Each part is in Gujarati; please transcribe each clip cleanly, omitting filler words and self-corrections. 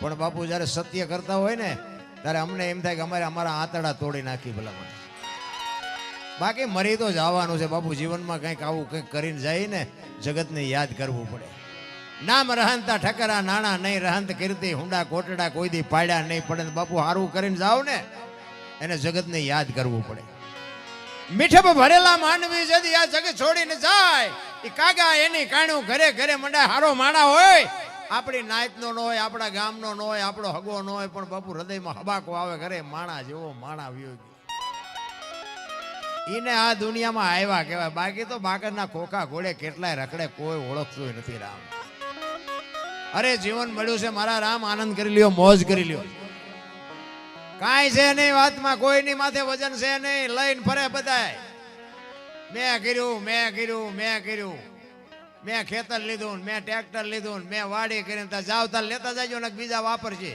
પણ બાપુ જ્યારે સત્ય કરતા હોય ને ત્યારે અમને એમ થાય કે અમારે અમારા આંતરડા તોડી નાખી ભલામણ. બાકી મરી તો જવાનું છે બાપુ. જીવનમાં કંઈક આવું કંઈક કરીને જાય ને જગતને યાદ કરવું પડે. નામ રહનતા ઠકરા નાણા નહીં રહંત કીર્તિ હુંડા કોટડા કોઈ દી પાડ્યા નહીં પડે. બાપુ હારું કરીને જાવ ને એને જગતને યાદ કરવું પડે. મીઠપ ભરેલા માનવી જદી આ જગત છોડીને જાય એ કાગા એની કાણ્યું ઘરે ઘરે મંડા હારો માણા હોય. આપણી નાયતનો ન હોય, આપણા ગામનો ન હોય, આપણો હગો ન હોય, પણ બાપુ હૃદયમાં હબાકો આવે ઘરે માણા જેવો માણા વ્યો ગયો. એને આ દુનિયામાં આવ્યા કહેવાય. બાકી તો બાકરના ખોખા ઘોડે કેટલાય રખડે કોઈ ઓળખતું નથી રામ. અરે જીવન મળ્યું છે મારા રામ, આનંદ કરી લ્યો, મોજ કરી લ્યો. કાંઈ છે નહીં વાતમાં, કોઈની માથે વજન છે નહીં, લઈને ફરે બધાય. મેં કર્યું, મેં કર્યું, મેં કર્યું, મેં ખેતર લીધું, મેં ટ્રેક્ટર લીધું, મેં વાડી કરીને જાવ તાર લેતા જાજો ને બીજા વાપરશે.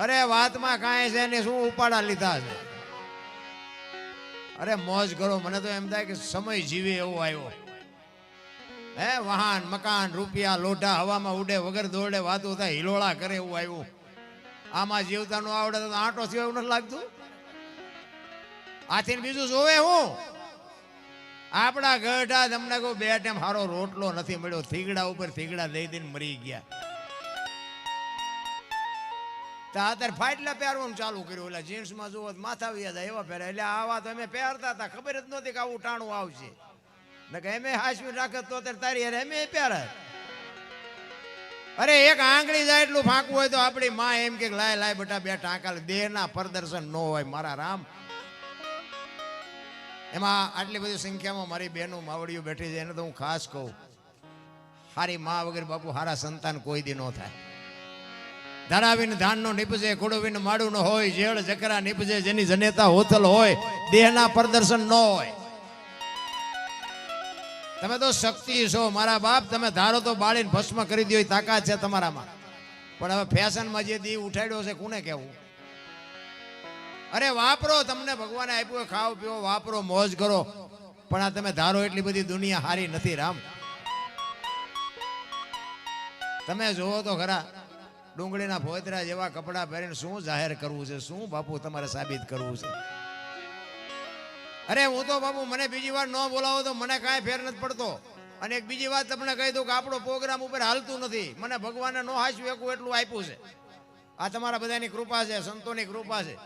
અરે વાતમાં કાંઈ છે નહીં, શું ઉપાડા લીધા છે. અરે મોજ કરો. મને તો એમ થાય કે સમય જીવે એવો આવ્યો. હે વાહન મકાન રૂપિયા લોઢા હવામાં ઉડે વગર દોડે વાતું થાય હિલોળા કરે એવું આવ્યું. આમાં જીવતા નો આવડે તો આંટો થયો એવું નથી લાગતું. આથી બીજું જોવે હું. આપણા ગઢા તમને કહું બે ટાઈમ સારો રોટલો નથી મળ્યો. થીગડા ઉપર થીગડા દઈ દઈને મરી ગયા. અત્યારે ફાટલા પહેરવાનું ચાલુ કર્યું. એટલે જીન્સમાં જુઓ માથા વ્યા જાય એવા પહેરે. એટલે આવા તો અમે પહેરતા હતા, ખબર જ નહોતી કે આવું ટાણું આવશે. ને કે એમે હાસવી રાખે તો અત્યારે તારી યાર એમે પહેરે. અરે એક આંગળી જાય એટલું ફાંકવું હોય તો આપણી માં એમ કે લાય લાય બેટા બે ટાંકા. દેહના પ્રદર્શન ન હોય મારા રામ. એમાં આટલી બધી સંખ્યામાં મારી બહેનો માવડીઓ બેઠી છે એને તો હું ખાસ કહું, હારી માં વગર બાપુ હારા સંતાન કોઈ દી ન થાય. ધરાવીને ધાનનો નીપજે, ખોડવીને માડું ન હોય, જેળ જકરા નીપજે જેની જનેતા હોતલ હોય, દેહના પ્રદર્શન ન હોય. તમે તો શક્તિ છો મારા બાપ. તમે ધારો તો બાળીને ભસ્મ કરી દો તાકાત છે તમારામાં. પણ હવે ફેશનમાં જે દી ઉઠાડ્યો છે કોને કહેવું. અરે વાપરો, તમને ભગવાને આપ્યું ખાઓ પીવો વાપરો, મોજ કરો. પણ આ તમે ધારો એટલી બધી દુનિયા હારી નથી રામ. તમે જોવો તો ખરા ડુંગળીના ફોતરા જેવા કપડા પહેરીને શું જાહેર કરવું છે, શું બાપુ તમારે સાબિત કરવું છે. અરે હું તો બાપુ મને બીજી વાર ન બોલાવો તો મને કાંઈ ફેર નથી પડતો. અને એક બીજી વાત તમને કહી દઉં કે આપણો પ્રોગ્રામ ઉપર હાલતું નથી. મને ભગવાને નો હાસ્યું એકું એટલું આપ્યું છે. આ તમારા બધાની કૃપા છે, સંતોની કૃપા છે.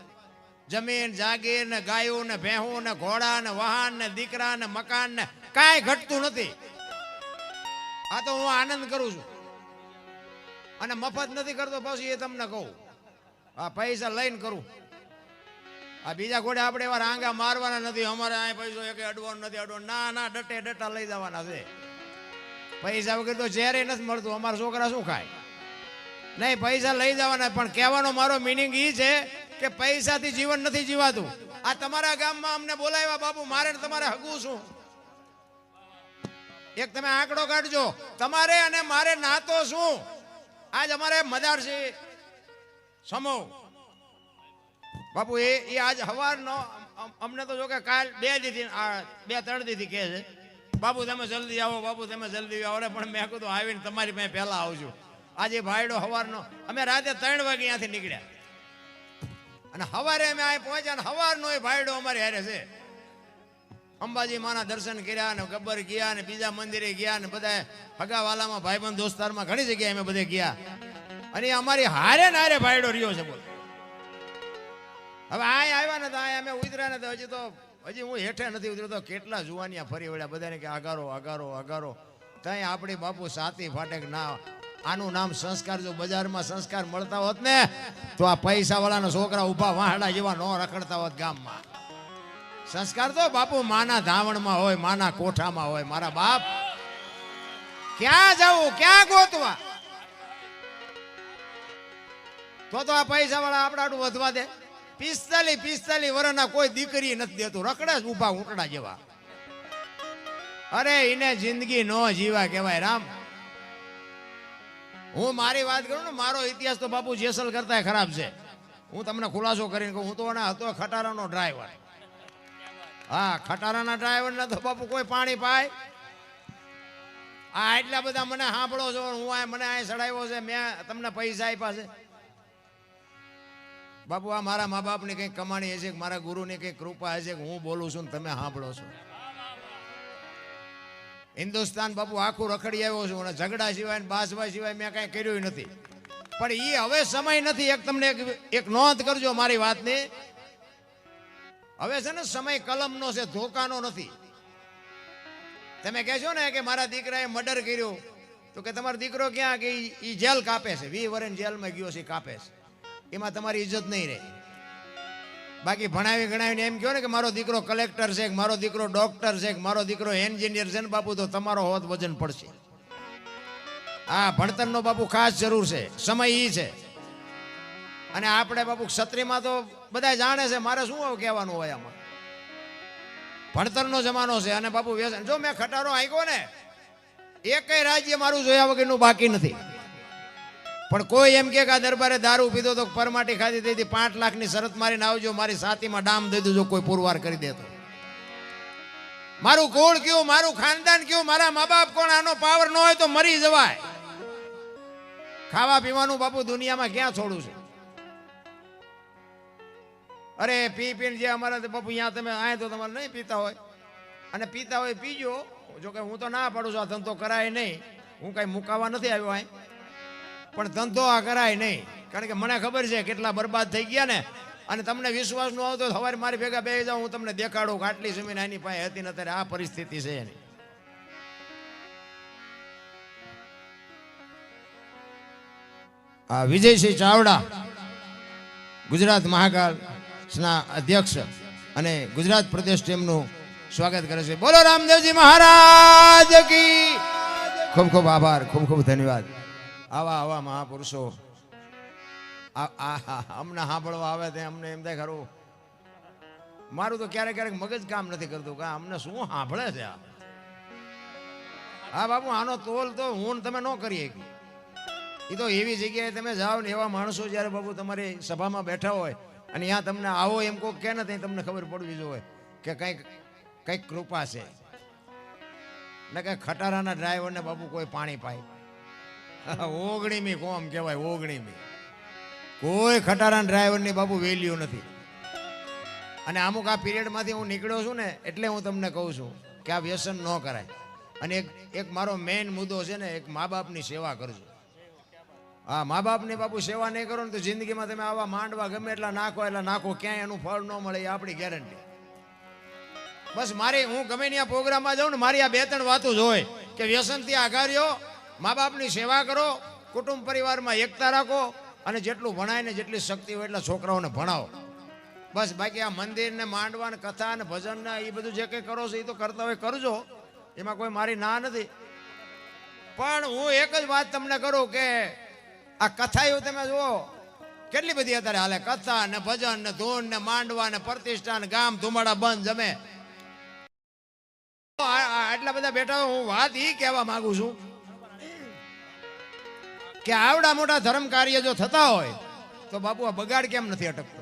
જમીન જાગીર ને ગાયો ને ભેહું ને ઘોડા ને વાહન ને દીકરા ને મકાન ને કાંઈ ઘટતું નથી. આ તો હું આનંદ કરું છું અને મફત નથી કરતો. પછી એ તમને કહું આ પૈસા લઈને કરું. આ બીજા ઘોડે આપણે એવા રાંગા મારવાના નથી. અમારે આ પૈસો એક અડવાનું નથી, અડવાનું ના ના ડટે ડટા લઈ જવાના છે. પૈસા વગર તો ઝેરે નથી મળતું. અમારા છોકરા શું ખાય નહીં, પૈસા લઈ જવાના. પણ કહેવાનો મારો મિનિંગ એ છે કે પૈસાથી જીવન નથી જીવાતું. આ તમારા ગામમાં અમને બોલાવ્યા બાપુ, મારે તમારે હગું શું. એક તમે આંકડો કાઢજો, તમારે અને મારે નાતો શું. આજ અમારે મદારસી સમો બાપુ એ આજ સવારનો અમને તો જો કે કાલ 2 દીથી 2-3 દીથી કહે છે બાપુ તમે જલ્દી આવો, બાપુ તમે જલ્દી આવો. પણ મેં કીધું આવીને તમારી પાસે પહેલા આવજો. આજે ભાઈડો સવારનો અમે રાતે 3 વાગે અહીંયાથી નીકળ્યા અને સવારે અમે અહીં પહોંચ્યા. ને સવારનો એ ભાઈડો અમારે હારે છે. અંબાજી માના દર્શન કર્યા ને ગબ્બર ગયા ને બીજા મંદિરે ગયા ને બધા હગાવાલામાં ભાઈબંધ દોસ્તારમાં ઘણી જગ્યાએ અમે બધે ગયા. અને અમારી હારે ને હારે ભાઈડો રહ્યો છે. બોલ હવે અહીંયા આવ્યા ને તો અહીંયા અમે ઉતર્યા ને તો હજી હું હેઠે નથી ઉતર્યો તો કેટલા જુવાનિયા ફરી વળ્યા. બધાને કે અગારો અગારો અગારો. ત્યાં આપણી બાપુ સાતી ફાટે ના આનું નામ સંસ્કાર. જો બજારમાં સંસ્કાર મળતા હોત ને તો આ પૈસા વાળાના છોકરા ઉભા વાહડા જેવા નો રખડતા હોત ગામમાં. સંસ્કાર તો બાપુ માના ધાવણમાં હોય, માના કોઠામાં હોય. મારા બાપ ક્યાં જવું, ક્યાં ગોતવા. તો આ પૈસા વાળા આપણા વધવા દે. 45 વર્ષના કોઈ દીકરી નથી દેતું, રખડે જ ઉભા ઊંટડા જેવા. અરે એને જિંદગી નો જીવા કહેવાય રામ. હું મારી વાત કરું ને, મારો ઇતિહાસ તો બાપુ જેસલ કરતા ખરાબ છે. હું તમને ખુલાસો કરીને કહું, હું તો હતો ખટારાનો ડ્રાઈવર. હા, ખટારાના ડ્રાઈવર ને તો બાપુ કોઈ પાણી પાય. આ એટલા બધા મને સાંભળો છો, હું આ મને આ સડાવ્યો છે, મેં તમને પૈસા આપ્યા છે. બાપુ આ મારા મા બાપની કંઈક કમાણી હશે, મારા ગુરુની કંઈક કૃપા હશે કે હું બોલું છું ને તમે સાંભળો છો. હિન્દુસ્તાન બાપુ આખું રખડી આવ્યો છું અને ઝઘડા સિવાય ને બાસવા સિવાય મેં કાંઈ કર્યું નથી. પણ એ હવે સમય નથી. એક તમને એક નોંધ કરજો મારી વાતની. હવે છે ને સમય કલમનો છે, ધોકાનો નથી. તમે કહેશો ને કે મારા દીકરાએ મર્ડર કર્યું, તો કે તમારો દીકરો ક્યાં કે એ જેલ કાપે છે, 20 વર્ષ જેલમાં ગયો છે, કાપે છે, એમાં તમારી ઇજ્જત નહીં રહે. બાકી ભણાવી ગણાવીને એમ કહો ને કે મારો દીકરો કલેક્ટર છે, કે મારો દીકરો ડોક્ટર છે, કે મારો દીકરો એન્જિનિયર છે ને બાપુ, તો તમારો હોત વજન પડશે. હા, ભણતરનો બાપુ ખાસ જરૂર છે, સમય ઈ છે. અને આપણે બાપુ ક્ષત્રિયમાં તો બધા જાણે છે, મારે શું કહેવાનું હોય આમાં. ભણતરનો જમાનો છે અને બાપુ વ્યસન. જો મેં ખટારો આંક્યો ને, એકય રાજ્ય મારું જોયા વગરનું બાકી નથી. પણ કોઈ એમ કે આ દરબારે દારૂ પીધો તો પરમાટી ખાધી દીધી, 5 લાખની શરત મારીને આવજો, મારી છાતીમાં ડામ દઈ દેજો કોઈ પુરવાર કરી દે તો. મારું કુળ કયું, મારું ખાનદાન કયું, મારા મા બાપ કોણ, આનો પાવર ન હોય તો મરી જવાય. ખાવા પીવાનું બાપુ દુનિયામાં ક્યાં છોડું છે. અરે પી પીને જે અમારા બાપુ અહીંયા તમે આય તો તમારે નહીં પીતા હોય, અને પીતા હોય પીજો. જોકે હું તો ના પાડું છું, આ ધંધો કરાય નહીં. હું કાંઈ મુકાવા નથી આવ્યો અહીં, પણ ધંધો આ કરાય નહીં. કારણ કે મને ખબર છે કેટલા બરબાદ થઈ ગયા ને. અને તમને વિશ્વાસ ન આવતો સવારે મારી ભેગા બે જાઉં, હું તમને દેખાડું કે આટલી જમીન એની પાસે હતી ને અત્યારે આ પરિસ્થિતિ છે એની. આ વિજયસિંહ ચાવડા ગુજરાત મહાકાળના અધ્યક્ષ અને ગુજરાત પ્રદેશ ટીમનું સ્વાગત કરે છે. બોલો રામદેવજી મહારાજ કી. ખૂબ ખૂબ આભાર, ખૂબ ખૂબ ધન્યવાદ. આવા આવા મહાપુરુષો અમને સાંભળવા આવે તે અમને એમ થાય ખરું, મારું તો ક્યારેક ક્યારેક મગજ કામ નથી કરતું કે અમને શું સાંભળે છે આ. હા બાપુ, આનો તોલ તો હું તમે ન કરીએ. એ તો એવી જગ્યાએ તમે જાઓ ને, એવા માણસો જ્યારે બાપુ તમારી સભામાં બેઠા હોય અને ત્યાં તમને આવો એમ કોઈ કે નથી, તમને ખબર પડવી જોઈએ કે કંઈક કૃપા છે. ને કંઈક ખટારાના ડ્રાઈવરને બાપુ કોઈ પાણી પાય. ઓગણીમી કોમ કહેવાય, ઓગણીમી. કોઈ ખટારાના ડ્રાઈવરની બાપુ વેલ્યુ નથી. અને અમુક આ પીરિયડમાંથી હું નીકળ્યો છું ને, એટલે હું તમને કહું છું કે આ વ્યસન ન કરાય. અને એક મારો મેઇન મુદ્દો છે ને, એક મા બાપની સેવા કરજો. હા, મા બાપની બાપુ સેવા નહીં કરો ને તો જિંદગીમાં તમે આવા માંડવા ગમે એટલા નાખો એટલે નાખો, ક્યાંય એનું ફળ ન મળે, એ આપણી ગેરંટી. બસ મારી, હું ગમે ત્યાં પ્રોગ્રામમાં જાઉં ને, મારી આ 2-3 વાતો જ હોય કે વ્યસનથી આઘાર્યો, મા બાપની સેવા કરો, કુટુંબ પરિવારમાં એકતા રાખો, અને જેટલું ભણાય ને જેટલી શક્તિ હોય એટલા છોકરાઓને ભણાવો. બસ બાકી આ મંદિર ને માંડવા ને કથા ને ભજન ને એ બધું જે કંઈ કરો છો એ તો કરતા હોય કરજો, એમાં કોઈ મારી ના નથી. પણ હું એક જ વાત તમને કરું કે આ કથા એવું તમે જુઓ કેટલી બધી અત્યારે હાલે, કથા ને ભજન ને ધૂન ને માંડવા ને પ્રતિષ્ઠા ને ગામ ધુમાડા બંધ જમે. આટલા બધા બેઠા હું વાત એ કહેવા માંગુ છું કે આવડા મોટા ધર્મ કાર્ય જો થતા હોય તો બાપુ આ બગાડ કેમ નથી અટકતો.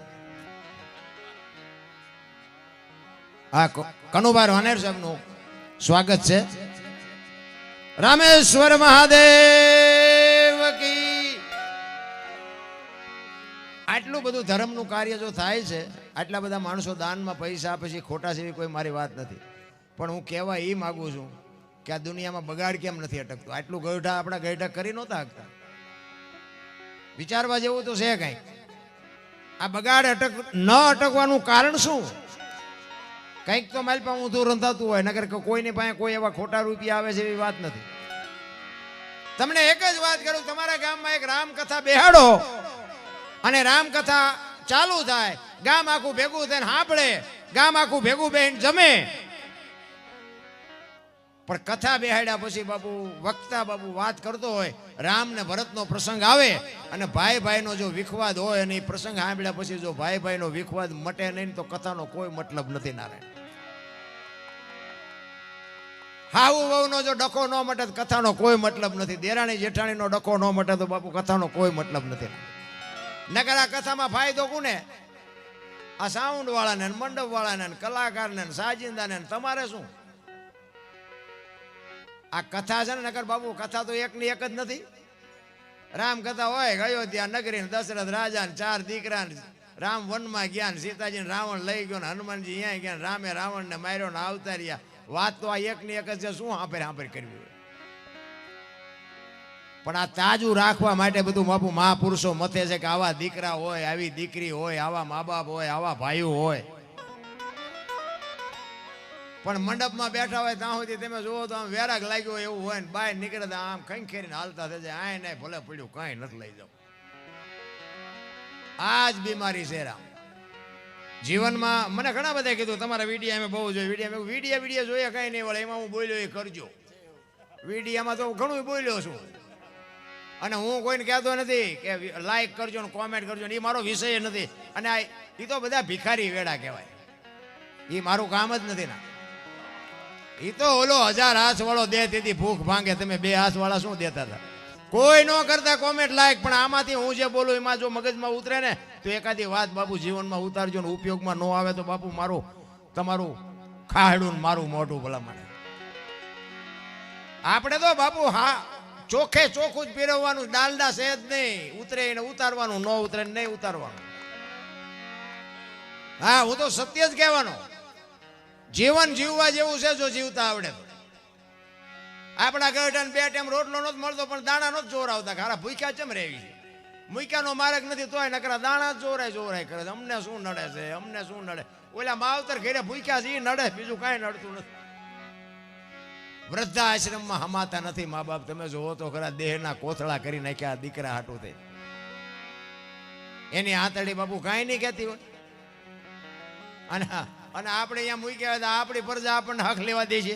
હા, કનુભાઈ વાનેર સાહેબનું સ્વાગત છે. રામેશ્વર મહાદેવ કી. આટલું બધું ધર્મનું કાર્ય જો થાય છે, આટલા બધા માણસો દાનમાં પૈસા આપે છે, ખોટા છે કોઈ મારી વાત નથી. પણ હું કહેવા એ માગું છું કે આ દુનિયામાં બગાડ કેમ નથી અટકતો. આટલું ગઈઢા આપણા ગઈઢા કરી નહોતા શકતા. વિચારવા જેવું તો છે કઈ. આ બગાડ ન અટકવાનું કારણ શું? કંઈક તો મારી પાસે ઊંધું રંધાતું હોય, નગર કોઈની પાસે કોઈ એવા ખોટા રૂપિયા આવે છે એવી વાત નથી. તમને એક જ વાત કરું, તમારા ગામમાં એક રામકથા બેહાડો અને રામકથા ચાલુ થાય, ગામ આખું ભેગું થઈને સાંભળે, ગામ આખું ભેગું બેહીને જમે. પણ કથા બેહાડ્યા પછી બાપુ વક્તા બાપુ વાત કરતો હોય, રામ ને ભરતનો પ્રસંગ આવે અને ભાઈ ભાઈનો જો વિખવાદ હોય અને એ પ્રસંગ સાંભળ્યા પછી જો ભાઈ ભાઈનો વિખવાદ મટે નહીં તો કથાનો કોઈ મતલબ નથી. નારાયણ હાઉ વહુનો જો ડખો ન મટે તો કથાનો કોઈ મતલબ નથી. દેરાણી જેઠાણીનો ડખો ન મટે તો બાપુ કથાનો કોઈ મતલબ નથી. નકર આ કથામાં ફાયદો કોને? આ સાઉન્ડ વાળાને, મંડપ વાળાને, કલાકારને, સાજિંદાને. તમારે શું? આ કથા છે ને નકર બાપુ કથા તો એકની એક જ નથી. રામ કથા હોય ગયો ત્યાં નગરી દશરથ રાજા ને 4 દીકરા, રામ વનમાં ગયા ને સીતાજી રાવણ લઈ ગયો ને હનુમાનજી અહીંયા ગયા, રામે રાવણ ને માર્યો ને આવતા રહ્યા. વાત તો આ એકની એક જ છે. શું હાંભર કરવી? પણ આ તાજું રાખવા માટે બધું બાપુ મહાપુરુષો મથે છે કે આવા દીકરા હોય, આવી દીકરી હોય, આવા મા બાપ હોય, આવા ભાઈઓ હોય. પણ મંડપમાં બેઠા હોય ત્યાં સુધી તમે જુઓ તો આમ વેરાગ લાગ્યો એવું હોય ને બહાર નીકળે આમ ખંખેરીને હાલતા થઈ જાય. આય નહીં ભલે પડ્યું કાંઈ નથી લઈ જાવ. આ જ બીમારી છે રામ જીવનમાં. મને ઘણા બધા કીધું તમારા વિડીયા અમે બહુ જોયું. વિડીયા જોઈએ કાંઈ નહીં વળે, એમાં હું બોલ્યો એ કરજો. વિડીયામાં તો ઘણું બોલ્યો છું અને હું કોઈને કહેતો નથી કે લાઈક કરજો ને કોમેન્ટ કરજો ને, એ મારો વિષય નથી. અને એ તો બધા ભિખારી વેડા કહેવાય. એ મારું કામ જ નથી ના. એ તો ઓલો 1000 હાથ વાળો દે તેથી ભૂખ ભાંગે. તમે 2 હાથ વાળા શું દેતા હતા? કોઈ ન કરતા કોમેન્ટ લાઈક. પણ આમાંથી હું જે બોલું એમાં જો મગજમાં ઉતરે ને તો એકાદી વાત બાપુ જીવનમાં ઉતારજો ને ઉપયોગમાં ન આવે તો બાપુ મારું તમારું ખાહડું મારું મોઢું ભલા મને. આપણે તો બાપુ હા ચોખ્ખે ચોખ્ખું જ પીરવવાનું. ડાલડા છે જ નહીં. ઉતરે એને ઉતારવાનું, ન ઉતરે નહીં ઉતારવાનું. હા હું તો સત્ય જ કહેવાનો. જીવન જીવવા જેવું છે જો જીવતા આવડે તો. આપણા ગઢાને 2 ટાઈમ રોટલો નતો મળતો પણ દાણા નો જોર આવતા. ખારા ભૂખ્યા ચમ રહેવી છે? મૂક્યાનો માર્ગ નથી તોય નકરા દાણા જોરાય કરે. અમને શું નડે છે? અમને શું નડે? ઓલા માવતર ઘરે ભૂખ્યા છે એ નડે, બીજું કાંઈ નડતું નથી. વૃદ્ધાશ્રમમાં હમાતા નથી મા બાપ. તમે જોવો તો ખરા દેહના કોથળા કરી નાખ્યા દીકરા હાટું થઈ. એની આંતળી બાપુ કાંઈ નહીં કહેતી હોય. અને આપણે અહીંયા મૂક્યા હોય આપણી પ્રજા આપણને હક લેવા દે છે.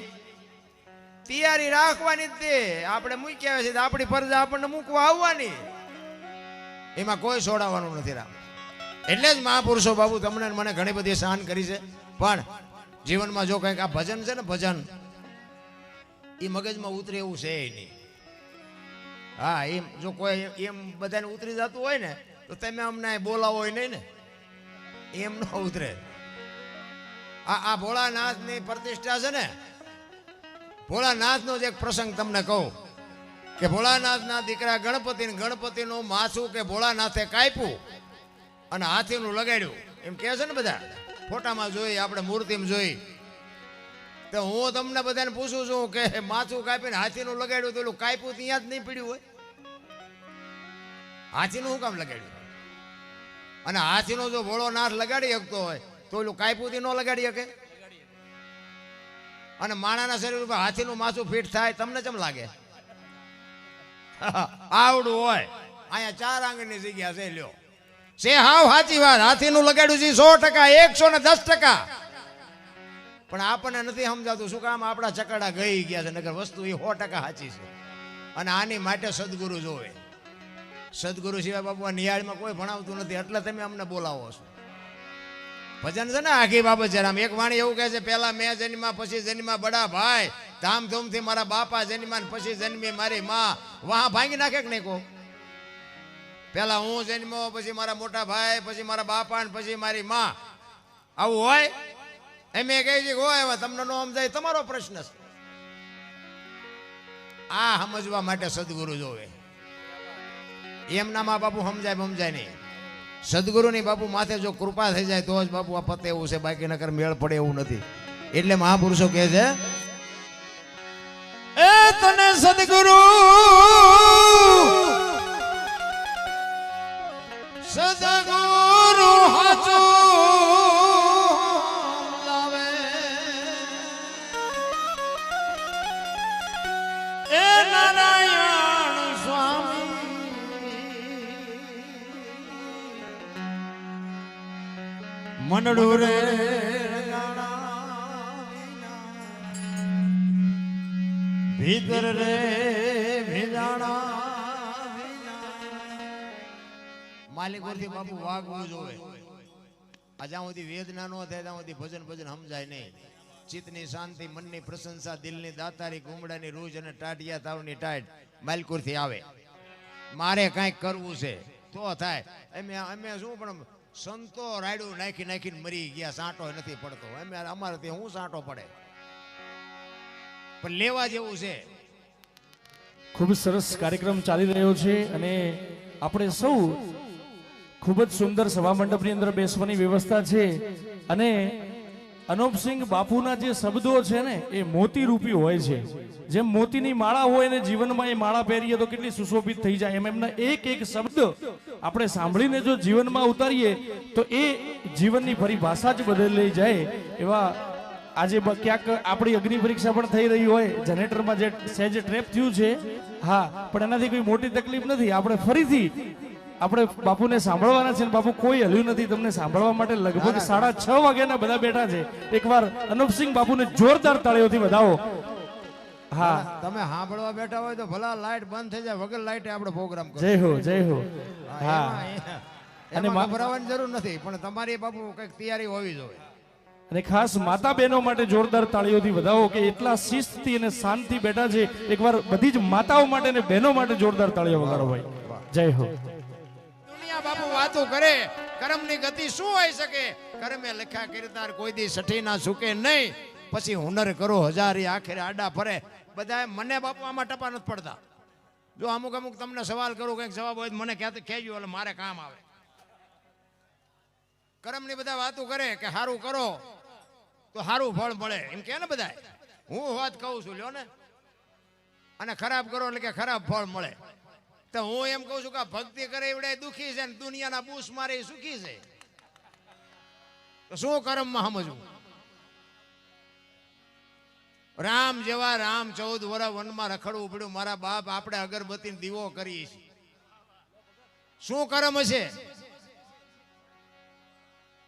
તૈયારી રાખવાની જ તે. આપણે મૂક્યા છે આપણી પ્રજા આપણને મૂકવા આવવાની. એમાં કોઈ છોડાવવાનું નથી રામ. એટલે જ મહાપુરુષો બાબુ તમને મને ઘણી બધી સહન કરી છે. પણ જીવનમાં જો કંઈક આ ભજન છે ને ભજન, એ મગજમાં ઉતરે એવું છે નહીં. હા એમ જો કોઈ એમ બધાને ઉતરી જતું હોય ને તો તમે અમને બોલાવો હોય નહીં ને, એમ ન ઉતરે. આ ભોળાનાથની પ્રતિષ્ઠા છે ને, ભોળાનાથનો જ એક પ્રસંગ તમને કહું કે ભોળાનાથના દીકરા ગણપતિનું માથું કે ભોળાનાથે કાપ્યું અને હાથીનું લગાડ્યું એમ કહે છે ને બધા. ફોટામાં જોઈ, આપણે મૂર્તિમાં જોઈ. તો હું તમને બધાને પૂછું છું કે માથું કાપીને હાથીનું લગાડ્યું તો એલું કાપ્યું ત્યાં જ નહીં પડ્યું હોય? હાથીનું શું કામ લગાડ્યું? અને હાથીનો જો ભોળોનાથ લગાડી શકતો હોય તો એલું કાપ્યું ન લગાડી શકે? અને માણાના શરીર ઉપર હાથીનું માથું ફિટ થાય તમને કેમ લાગે? આવડું હોય. અહીંયા 4 આંગળની જગ્યા છે. લ્યો છે હાવ સાચી વાત. હાથીનું લગાડ્યું છે 100%, 110%. પણ આપણને નથી સમજાતું. શું કામ? આપણા ચકડા ગઈ ગયા છે. નગર વસ્તુ એ 100% સાચી છે. અને આની માટે સદગુરુ જોવે. સદગુરુ સિવાય બાપુ નિહાળમાં કોઈ ભણાવતું નથી. એટલે તમે અમને બોલાવો છો. ભજન છે ને આખી બાબત છે રામ. એક વાણી એવું કહે છે, પેલા મેં જન્મા પછી જન્મા બડા ભાઈ, ધામધૂમથી મારા બાપા જન્મા પછી જન્મી મારી માં. વાહ ભાંગી નાખે કે નહીં કો? પેલા હું જન્મો, પછી મારા મોટા ભાઈ, પછી મારા બાપા ને પછી મારી માં. આવું હોય? એમ કહી છે હોય. તમને ન સમજાય તમારો પ્રશ્ન છે. આ સમજવા માટે સદગુરુ જોવે. એમના મા બાપુ સમજાય નહીં. સદગુરુની બાપુ માથે જો કૃપા થઈ જાય તો જ બાપુ આ પતે એવું છે. બાકી નકર મેળ પડે એવું નથી. એટલે મહાપુરુષો કહે છે એ તને સદગુરુ સદગુરુ હાચું લાવે એ નારાયણ સ્વામી મનડું રે ભીતર રે ભેજાણા. માલિક પરથી બાપુ વાગવું જોવે. આ જ્યાં સુધી વેદના નો થાય ત્યાં સુધી ભજન સમજાય નહીં. ચિત્તની શાંતિ, મનની પ્રશંસા, દિલની દાતારી, ગુમડાની રૂજ અને ટાટિયા તાવની ટાઈટ માલકુરથી આવે. મારે કાંઈક કરવું છે તો થાય. અમે શું પણ સંતો રાયડું નાખીને મરી ગયા. સાંટો નથી પડતો. અમારે ત્યાં હું સાંટો પડે? પણ લેવા જેવું છે. ખૂબ સરસ કાર્યક્રમ ચાલી રહ્યો છે અને આપણે સૌ ખૂબ જ સુંદર સભા મંડપની અંદર બેસવાની વ્યવસ્થા છે અને અનોપસિંહ બાપુના જે શબ્દો છે ને એ મોતી રૂપી હોય છે. જેમ મોતીની માળા હોય ને જીવનમાં એ માળા પહેરીએ તો કેટલી સુશોભિત થઈ જાય, એમ એમના એક એક શબ્દ આપણે સાંભળીને જો જીવનમાં ઉતારીએ તો એ જીવનની ફરી ભાષા જ બદલી જાય. એવા આજે ક્યાંક આપણી અગ્નિ પરીક્ષા પણ થઈ રહી હોય, જનરેટરમાં જે સહેજ ટ્રેપ થયું છે, હા, પણ એનાથી કોઈ મોટી તકલીફ નથી. આપણે ફરીથી આપણે બાપુને સાંભળવાના છે. બાપુ કોઈ હલ્યું નથી તમને સાંભળવા માટે. લગભગ 6:30 વાગ્યાના બધા બેઠા છે. એકવાર અનુપસિંહ બાપુને જોરદાર તાળીઓથી વધાવો. હા, તમે સાંભળવા બેઠા હોય તો ભલા લાઈટ બંધ થઈ જાય, વગર લાઈટે આપણે પ્રોગ્રામ કરો. જય હો, જય હો. હા, અને ગભરાવાની જરૂર નથી, પણ તમારી બાપુ કઈક તૈયારી હોવી જોઈએ. અને ખાસ માતા બહેનો માટે જોરદાર તાળીઓથી વધાવો કે એટલા શિસ્તથી અને શાંતિથી બેઠા છે. એકવાર બધી જ માતાઓ માટે અને બહેનો માટે જોરદાર તાળીઓ વગાડો ભાઈ. જય હો. દુનિયા બાપુ વાતો કરે, કર્મની ગતિ શું હોઈ શકે? કર્મે લખ્યા કીર્તાર કોઈ દી સઠી ના સુકે નહીં. પછી હુનર કરો હજારી આખરે આડા ફરે. બધા મને બાપુ આમાં ટપા નથી પડતા. જો અમુક અમુક તમને સવાલ કરું, કંઈક જવાબ હોય મને કહેજો, એટલે મારે કામ આવે. કર્મની બધા વાતો કરે કે સારું કરો તો સારું ફળ મળે, એમ કે ને બધા. હું વાત કહું છું, લ્યો ને. અને ખરાબ કરો એટલે કે ખરાબ ફળ મળે. તો હું એમ કહું છું કે ભક્તિ કરે એવડે દુખી છે ને દુનિયાના બૂસ મારે સુખી છે. તો શું કર્મમાં સમજવું? રામ જેવા રામ 14 વર્ષ વનમાં રખડવું પડ્યું. મારા બાપ આપણે અગરબત્તી દીવો કરીએ છીએ. શું કર્મ છે?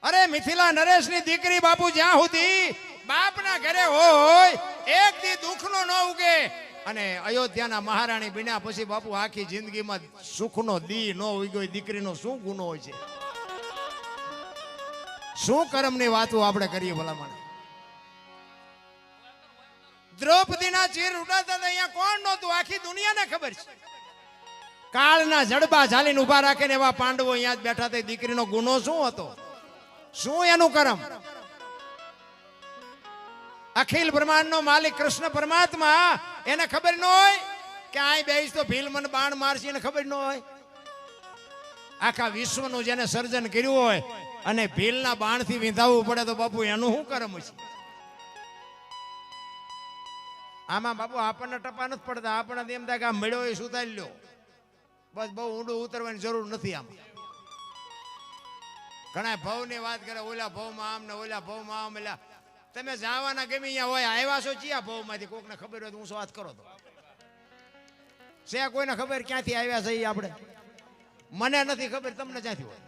અરે મિથિલા નરેશની દીકરી બાપુ જ્યાં સુધી બાપના ઘરે હોય એક દી દુઃખનો ન ઉગે. અને અયોધ્યાના મહારાણી બન્યા પછી બાપુ આખી જિંદગીમાં સુખનો દી ન ઉગ્યો. દીકરીનો શું ગુનો હોય છે? શું કર્મની વાતો આપણે કરીએ ભલામણ? દ્રૌપદીના ચીર ઉડાતા હતા, અહીંયા કોણ નહોતું? આખી દુનિયાને ખબર છે. કાળના જડબા ઝાલીને ઉભા રાખીને એવા પાંડવો અહીંયા જ બેઠા હતા. દીકરીનો ગુનો શું હતો? શું એનું કર્મ? અખિલ બ્રહ્માંડનો માલિક કૃષ્ણ પરમાત્મા, એને ખબર ન હોય કે આ બેસ તો ભીલ મને બાણ મારશે? એને ખબર ન હોય? આખા વિશ્વનું જેને સર્જન કર્યું હોય અને ભીલના બાણથી વિંધાવવું પડે તો બાપુ એનું શું કર્મ છે? આમાં બાપુ આપણને ટપા નથી પડતા. આપણને એમ થાય કે આ મળ્યો એ સુધારી લ્યો, બસ. બહુ ઊંડું ઉતરવાની જરૂર નથી. આમાં ઘણા ભાવની વાત કરે, ઓલા ભાવમાં આમ ને ઓલા ભાવમાં આમ. એટલે તમે જવાના ગમે અહીંયા હોય, આવ્યા છો ચિયા ભાવમાંથી? કોકને ખબર હોય તો હું શું વાત કરો તો છે? કોઈને ખબર ક્યાંથી આવ્યા છે? આપણે મને નથી ખબર, તમને ક્યાંથી હોય?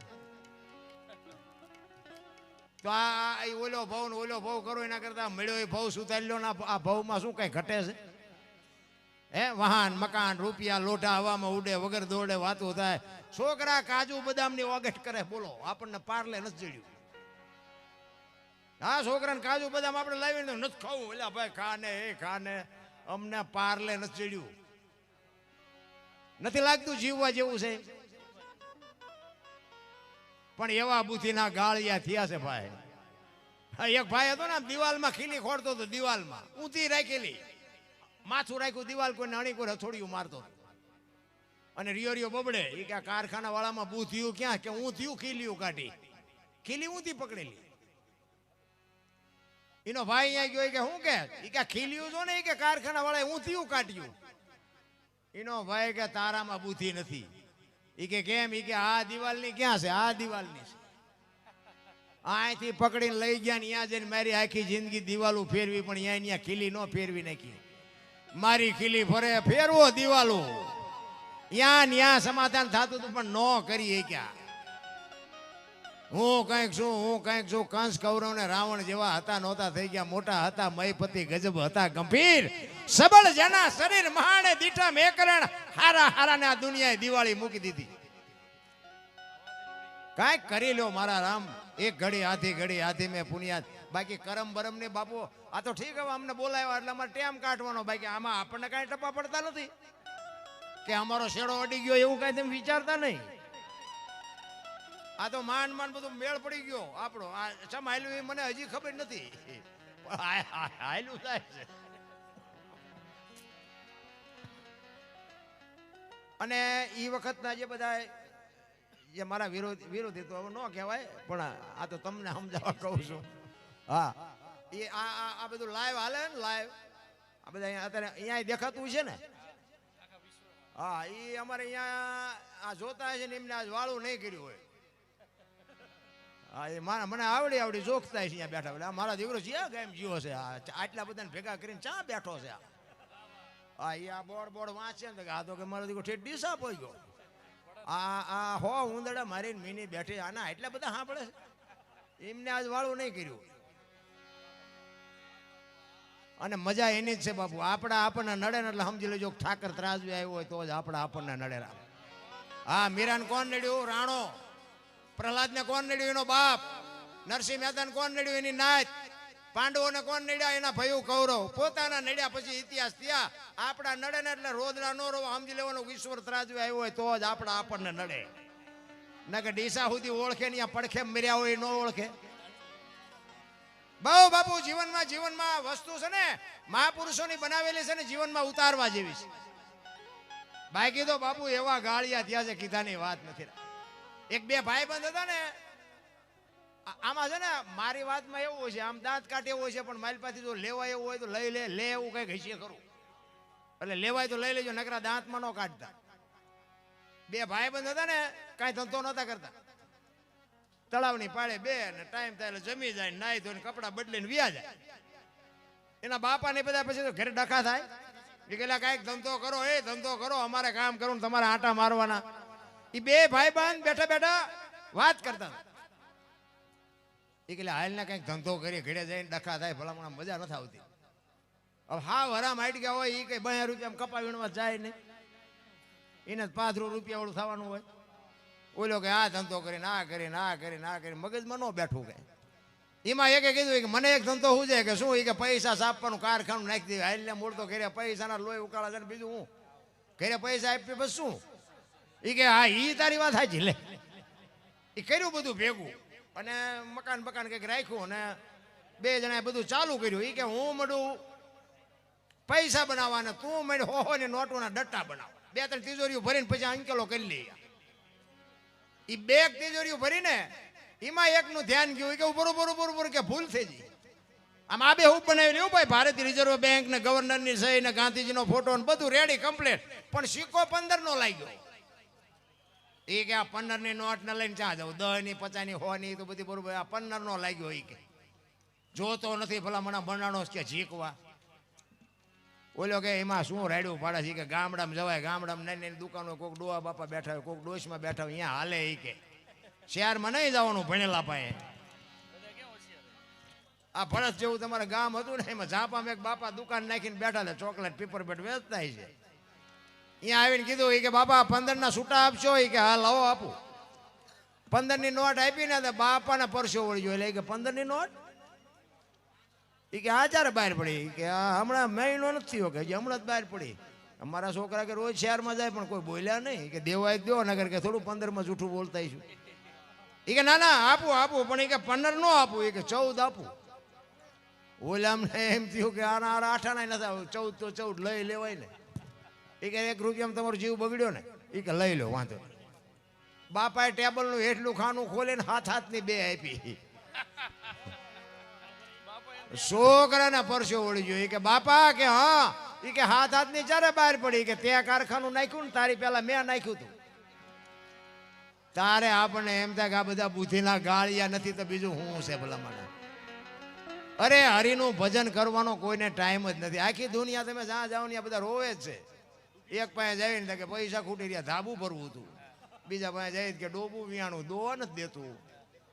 તો આ ઓલો ભાવ ને ઓલો ભાવ કરો એના કરતા મળ્યો એ ભાવ સુધારી લો ને. આ ભાવમાં શું કઈ ઘટે છે? હે, વાહન મકાન રૂપિયા લોઢા હવામાં ઉડે, વગર દોડે વાતો થાય. છોકરા કાજુ બદામની ઓગટ કરે, બોલો આપણને પાર્લે નથી જડ્યું. હા, છોકરાને કાજુ બદામ આપણે લાવીને નથી ખાવું. એટલે ભાઈ ખાને એ ખાને, અમને પાર્લે નથી જડ્યું. નથી લાગતું જીવવા જેવું છે? પણ એવા બુદ્ધિના ગાળિયા થયા છે ભાઈ. એક ભાઈ હતો ને, દિવાલમાં ખીલી ખોડતો હતો. દિવાલમાં ઊંધી રાખેલી, માથું રાખ્યું દિવાલ, કોઈને અણી કોઈ હથોડિયું મારતો. અને રિયો રિયો બબડે. એ કે કારખાના વાળામાં બુદ્ધિયું ક્યાં? કે હું થયું ખીલીયું કાઢી. ખીલી ઊંધી પકડેલી. એનો ભાઈ અહીંયા ગયો કે હું કે ખીલ્યું છો ને? એ કે કારખાના વાળા હું થયું કાઢ્યું. એનો ભાઈ કે તારામાં બુદ્ધિ નથી. એ કે કેમ? એ કે આ દિવાલની ક્યાં છે? આ દિવાલની છે. અહીંથી પકડીને લઈ ગયા ને ત્યાં જઈને મારી આખી જિંદગી દિવાલો ફેરવી, પણ અહીંયા ખીલી ન ફેરવી નાખી. મારી ખીલી ફરે ફેરવો દિવાલો. ત્યાં સમાધાન થતું હતું પણ ન કરી ક્યાં. હું કંઈક છું. કંસ કૌરવ ને રાવણ જેવા હતા નહોતા થઈ ગયા. મોટા હતા મયપતિ, ગજબ હતા ગંભીર. સબળ જેના શરીર મહાણે દીઠા મેકરણ. હારા ને આ દુનિયાએ દિવાળી મૂકી દીધી. કાંઈક કરી લો મારા રામ. એક ઘડી આધી મેં પુનિયાત. બાકી કરમ બરમ ને બાપુ આ તો ઠીક. હવે અમને બોલાવ્યા એટલે અમારે ટેમ કાઢવાનો. બાકી આમાં આપણને કાંઈ ટપા પડતા નથી કે અમારો શેડો અડી ગયો એવું કાંઈ તમે વિચારતા નહીં. આ તો માંડ બધું મેળ પડી ગયો આપણો. આ ચમ હાલ્યું એ મને હજી ખબર નથી, હાલ્યું થાય છે. અને એ વખતના જે બધા જે મારા વિરોધી તો હવે ન કહેવાય, પણ આ તો તમને સમજાવવા કહું છું. હા, એ આ બધું લાઈવ હાલે ને, લાઈવ આ બધા અહીંયા અત્યારે અહીંયા દેખાતું છે ને. હા, એ અમારે અહીંયા આ જોતા છે ને, એમને આજ વાળું નહીં કર્યું હોય. હા, એ મને આવડી જોખતા છે અહીંયા બેઠા. એટલે મારા દીકરો છે કેમ જીવો છે, આટલા બધાને ભેગા કરીને ચા બેઠો છે. હા, એ આ બોર્ડ વાંચે ને, આ તો કે મારો દીકરો ઠેઠ ડીસા પોઈ ગયો. આ હો ઉંદરડા મારીને મીની બેઠી, આના એટલા બધા સાંભળે છે, એમને આજ વાળું નહીં કર્યું. અને મજા એની જ છે બાપુ. આપણને નડે ને એટલે સમજી લેજો ઠાકર ત્રાજવી આવ્યો હોય તો જ આપણને નડે. હા, મીરાને કોણ નડ્યું? રાણો. પ્રહલાદને કોણ નડ્યું? એનો બાપ. નરસિંહ મહેતાને કોણ નડ્યું? એની નાત. પાંડવોને કોણ નડ્યા? એના ભયું કૌરવ. પોતાના નડ્યા પછી ઇતિહાસ થયા. આપણા નડે ને એટલે રોદડા નો રોવા સમજી લેવાનું ઈશ્વર ત્રાજવી આવ્યો હોય તો જ આપણને નડે. ના કે ડીસા સુધી ઓળખે ને પડખે મર્યા હોય ન ઓળખે. બહુ બાપુ જીવનમાં વસ્તુ છે ને મહાપુરુષોની બનાવેલી છે ને, જીવનમાં ઉતારવા જેવી છે. બાકી તો બાપુ એવા ગાળિયા થયા છે કીધાની વાત નથી. એક બે ભાઈબંધ હતા ને, આમાં છે ને મારી વાતમાં એવું હોય છે, આમ દાંત કાઢે એવું હોય છે, પણ મારી પાસે જો લેવાય એવું હોય તો લે એવું કઈક હસીએ કરું. એટલે લેવાય તો લઈ લેજો, નકરા દાંતમાં ન કાઢતા. બે ભાઈબંધ હતા ને, કાંઈ ધંધો નતા કરતા. તળાવની પાળે બે ને ટાઈમ થાય એટલે જમી જાય, નાઈ ધોઈને કપડા બદલીને વ્યા જાય. એના બાપા ને બધા પછી તો ઘરે ડખા થાય. એ કે કાંઈક ધંધો કરો, અમારે કામ કરવું, તમારે આટા મારવાના. એ બે ભાઈબંધ બેઠા બેઠા વાત કરતા. એ કે હાલ ને કઈક ધંધો કરી ઘરે જઈને ડખા થાય, ભલામણ મજા નથી આવતી. હવે હા વરા માઇટ ગયા હોય, એ કઈ 2 રૂપિયા કપા વીણવા જાય નહીં, એને 5 રૂપિયા વાળું થવાનું હોય. ઓલો કે આ ધંધો કરીને આ કરી મગજમાં ન બેઠું. કે એમાં એકે કીધું કે મને એક ધંધો શું છે કે શું, એ કે પૈસા સાપવાનું કારખાનું નાખી દે. હાલ ને મૂળ તો ઘરે પૈસાના લોહી ઉકાળા છે, બીજું હું ઘરે પૈસા આપી બસ શું. એ કે હા, એ તારી વાત સાચી. લે એ કર્યું બધું ભેગું અને મકાન કંઈક રાખ્યું અને 2 જણાએ બધું ચાલુ કર્યું. એ કે હું મળું પૈસા બનાવવાના, તું મળે હો ને નોટોના ડટ્ટા બનાવ. 2-3 તિજોરીઓ ભરીને પછી અંકેલો કરી લઈએ. એ 2 તિજોરીઓ ભરીને એમાં એકનું ધ્યાન ગયું કે બરોબર કે ભૂલ થઈ ગઈ. આમ આ બે હું બનાવી લેવું ભાઈ, ભારતીય રિઝર્વ બેંક ને ગવર્નરની સહી ને ગાંધીજીનો ફોટો ને બધું રેડી કમ્પ્લીટ, પણ સિક્કો 15 નો લાગ્યો. એ કે આ 15 ની નોટ ને લઈને ચા જાવ, 10 ની 50 ની 100 ની તો બધી બરોબર, આ 15 નો લાગ્યો. એ કે જોતો નથી ભલા મને બનાણો કે ઝીકવા. ઓલો કે એમાં શું રાડ્યું પાડે છે કે ગામડામાં જવાય, ગામડામાં નાની દુકાનો કોઈક ડોવા બાપા બેઠા હોય, કોઈક ડોશમાં બેઠા હોય, અહીંયા હાલે. એ કે શહેરમાં નહીં જવાનું ભણેલા પાસે. આ ભરત જેવું તમારે ગામ હતું ને, એમાં ઝાપામાં એક બાપા દુકાન નાખીને બેઠા છે, ચોકલેટ પેપર બેટ વેચતા છે. અહીંયા આવીને કીધું કે બાપા 15 ના છૂટા આપશો? એ કે હા લાવો આપું. 15 ની નોટ આપીને તો બાપાને પરસો વળી ગયો. એટલે કે 15 ની નોટ? એ કે આ ચારે બહાર પડી. કે હમણાં મહિનો નથી થયો, કે હમણાં જ બહાર પડી. અમારા છોકરા કે રોજ શહેરમાં જાય પણ કોઈ બોલ્યા નહીં. કે દેવાય દો નગર કે થોડું 15 માં જૂઠું બોલતા છું. એ કે ના આપું પણ એ કે 15 નો આપું, એ કે 14 આપું. ઓલા અમને એમ થયું કે આના 8 આના નથી આવું, 14 તો 14 લઈ લેવાય ને. એ કે 1 રૂપિયામાં તમારો જીવ બગડ્યો ને, એ કે લઈ લો વાંધો. બાપાએ ટેબલનું હેઠલું ખાનું ખોલીને હાથની 2 આપી. છોકરાના પરસો વળી ગયો. એ કે બાપા કે હા, એ કે હાથની ચારે બહાર પડી. કે તે કારખાનું નાખ્યું ને તારી પેલા મેં નાખ્યું હતું. તારે આપણને એમ થાય કે આ બધા બુદ્ધિના ગાળિયા નથી તો બીજું શું છે ભલા મને. અરે હરિનું ભજન કરવાનો કોઈને ટાઈમ જ નથી. આખી દુનિયા તમે જ્યાં જાઓ ને બધા રોવે જ છે. એક પાસે જઈને કે પૈસા ખૂટી રહ્યા, ધાબુ ભરવું હતું. બીજા પાસે જાય કે ડોબું વિયાણું દોવા નથી દેતું.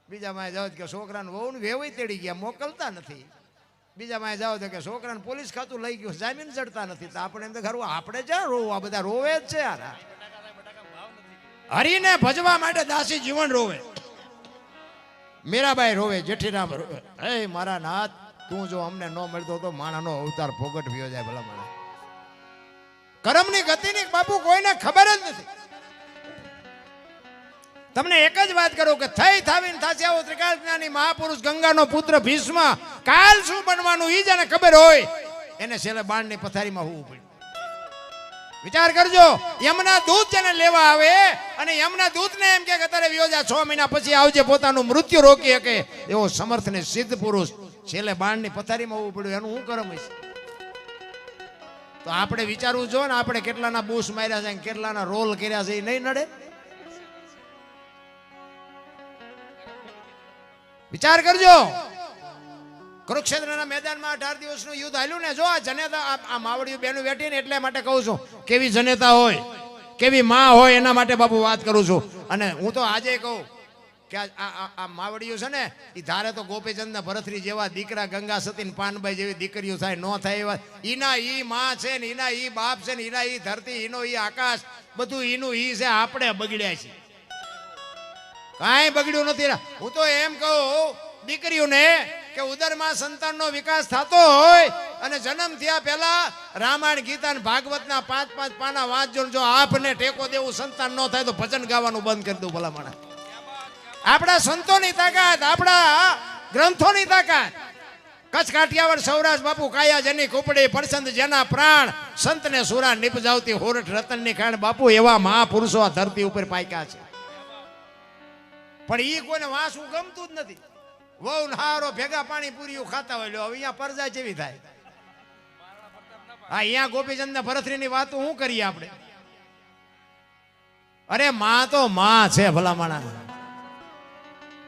બીજા પાસે જાવ કે છોકરાને વહુને વેવાઈ તેડી ગયા, મોકલતા નથી. બીજા પાસે જાવ તો કે છોકરાને પોલીસ ખાતું લઈ ગયું, જામીન ચડતા નથી. તો આપણે એમ તો ખરું આપણે જ્યાં રોવું, આ બધા રોવે જ છે યાર. હરિને ભજવા માટે દાસી જીવન રોવે, મીરાબાઈ રોવે, જેઠીરામ રોવે. હે મારા નાથ, તું જો અમને ન મળતો તો માણાનો અવતાર ફોગટ વિયો જાય. ભલા મને કરમની ગતિની બાપુ કોઈને ખબર જ નથી. તમને એક જ વાત કરું કે થઈ થાવીને થાશે આવો ત્રિકાળ જ્ઞાની મહાપુરુષ ગંગાનો પુત્ર ભીષ્મ કાલ શું બનવાનું ઈ જેને ખબર હોય એને છેલ્લે બાણની પથારીમાં હોવું પડ્યું. વિચાર કરજો, યમના દૂત જેને લેવા આવે અને યમના દૂતને એમ કે અત્યારે વ્યોજા 6 મહિના પછી આવજે, પોતાનું મૃત્યુ રોકી શકે એવો સમર્થ ને સિદ્ધ પુરુષ છેલ્લે બાણની પથારીમાં ઊભું પડ્યું, એનું શું કરમ હશે? તો આપણે વિચારવું જો ને, આપણે કેટલાના બૂસ માર્યા છે, કેટલાના રોલ કર્યા છે, એ નહીં નડે? વિચાર કરજો, કુરુક્ષેત્રના મેદાનમાં 18 દિવસનું યુદ્ધ હાલ્યું ને, જો આ જનેતા, આ માવડીઓ બેનું બેઠી ને, એટલે માટે કહું છું, કેવી જનેતા હોય, કેવી માં હોય, એના માટે બાપુ વાત કરું છું. અને હું તો આજે કહું કે આ માવડીઓ છે ને, એ ધારે તો ગોપીચંદ ને ભરતરી જેવા દીકરા, ગંગા સતી ને પાનબાઈ જેવી દીકરીઓ થાય, ન થાય એવા ઈના ઈ માં છે ને, ઈના ઈ બાપ છે ને, ઈના ઈ ધરતી, ઈનો ઈ આકાશ, બધું ઈનું ઈ છે. આપણે બગડ્યા છે, કાંઈ બગડ્યું નથી. હું તો એમ કહું દીકરીઓને કે ઉદરમાં સંતાનનો વિકાસ થતો હોય અને જન્મ થયા પહેલા રામાયણ, ગીતા અને ભાગવતના 5-5 પાના વાંચજો. જો આપને ટેકો દેવું સંતાન ન થાય તો ભજન ગાવાનું બંધ કરી દઉં ભલા માણસ. આપણા સંતોની તાકાત, આપણા ગ્રંથોની તાકાત. કચ્છ, કાઠિયાવાડ, સૌરાષ્ટ્ર બાપુ, કાયા જેની કુપડી, પડસંદ જેના પ્રાણ, સંતને સુરા નિપજાવતી હોરઠ રતનની ખાણ. બાપુ એવા મહાપુરુષો આ ધરતી ઉપર પાક્યા છે, પણ ઈ કોઈને વાંસવું ગમતું જ નથી. વહુ હારો ભેગા પાણી પૂરીઓ ખાતા હોય, લો અહીંયા પરજા જેવી થાય. હા, અહીંયા ગોપીચંદ ને ભરતરી ની વાતો શું કરીએ આપણે? અરે માં તો માં છે ભલા માણા.